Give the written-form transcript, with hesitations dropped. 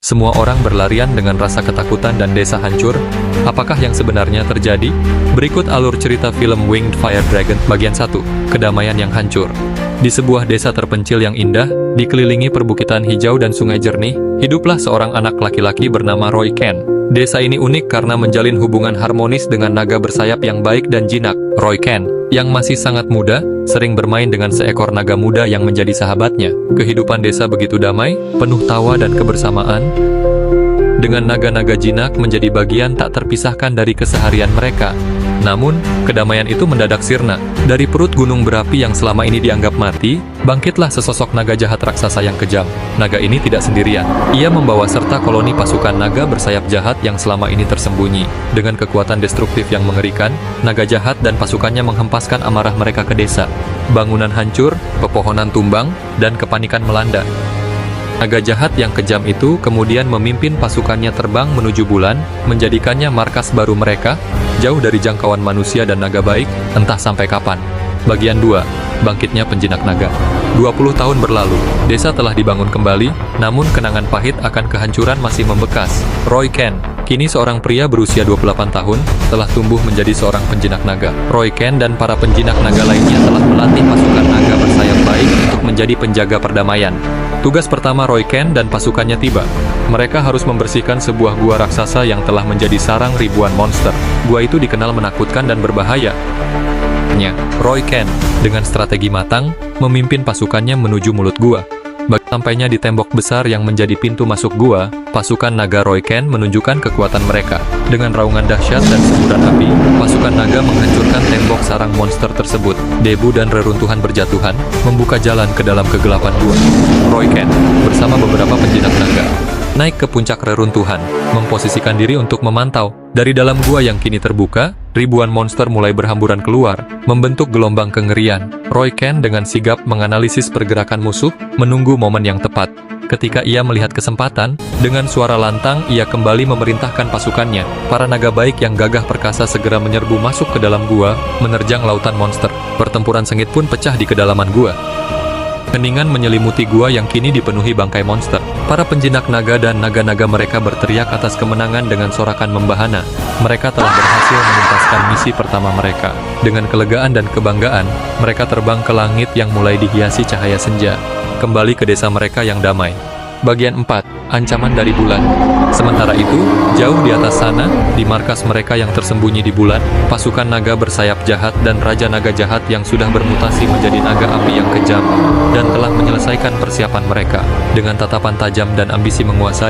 Semua orang berlarian dengan rasa ketakutan dan desa hancur. Apakah yang sebenarnya terjadi? Berikut alur cerita film Winged Fire Dragon bagian 1, Kedamaian yang Hancur. Di sebuah desa terpencil yang indah, dikelilingi perbukitan hijau dan sungai jernih, hiduplah seorang anak laki-laki bernama Roy Ken. Desa ini unik karena menjalin hubungan harmonis dengan naga bersayap yang baik dan jinak. Roy Ken, yang masih sangat muda, sering bermain dengan seekor naga muda yang menjadi sahabatnya. Kehidupan desa begitu damai, penuh tawa dan kebersamaan, dengan naga-naga jinak menjadi bagian tak terpisahkan dari keseharian mereka. Namun, kedamaian itu mendadak sirna. Dari perut gunung berapi yang selama ini dianggap mati, bangkitlah sesosok naga jahat raksasa yang kejam. Naga ini tidak sendirian. Ia membawa serta koloni pasukan naga bersayap jahat yang selama ini tersembunyi. Dengan kekuatan destruktif yang mengerikan, naga jahat dan pasukannya menghempaskan amarah mereka ke desa. Bangunan hancur, pepohonan tumbang, dan kepanikan melanda. Naga jahat yang kejam itu kemudian memimpin pasukannya terbang menuju bulan, menjadikannya markas baru mereka, jauh dari jangkauan manusia dan naga baik, entah sampai kapan. Bagian 2, Bangkitnya Penjinak Naga. 20 tahun berlalu, desa telah dibangun kembali, namun kenangan pahit akan kehancuran masih membekas. Roy Ken, kini seorang pria berusia 28 tahun, telah tumbuh menjadi seorang penjinak naga. Roy Ken dan para penjinak naga lainnya telah melatih pasukan naga bersayap baik untuk menjadi penjaga perdamaian. Tugas pertama Roy Ken dan pasukannya tiba. Mereka harus membersihkan sebuah gua raksasa yang telah menjadi sarang ribuan monster. Gua itu dikenal menakutkan dan berbahaya. Roy Ken, dengan strategi matang, memimpin pasukannya menuju mulut gua. Sampainya di tembok besar yang menjadi pintu masuk gua, pasukan naga Roy Ken menunjukkan kekuatan mereka. Dengan raungan dahsyat dan semburan api, pasukan naga menghancurkan tembok sarang monster tersebut. Debu dan reruntuhan berjatuhan, membuka jalan ke dalam kegelapan gua. Roy Ken, bersama beberapa penjinak naga, naik ke puncak reruntuhan, memposisikan diri untuk memantau. Dari dalam gua yang kini terbuka, ribuan monster mulai berhamburan keluar, membentuk gelombang kengerian. Roy Ken dengan sigap menganalisis pergerakan musuh, menunggu momen yang tepat. Ketika ia melihat kesempatan, dengan suara lantang ia kembali memerintahkan pasukannya. Para naga baik yang gagah perkasa segera menyerbu masuk ke dalam gua, menerjang lautan monster. Pertempuran sengit pun pecah di kedalaman gua. Keningan menyelimuti gua yang kini dipenuhi bangkai monster. Para penjinak naga dan naga-naga mereka berteriak atas kemenangan dengan sorakan membahana. Mereka telah berhasil menuntaskan misi pertama mereka. Dengan kelegaan dan kebanggaan, mereka terbang ke langit yang mulai dihiasi cahaya senja. Kembali ke desa mereka yang damai. Bagian 4, Ancaman dari Bulan. Sementara itu, jauh di atas sana, di markas mereka yang tersembunyi di bulan, pasukan naga bersayap jahat dan raja naga jahat yang sudah bermutasi menjadi naga api yang kejam, dan telah menyelesaikan persiapan mereka. Dengan tatapan tajam dan ambisi menguasai,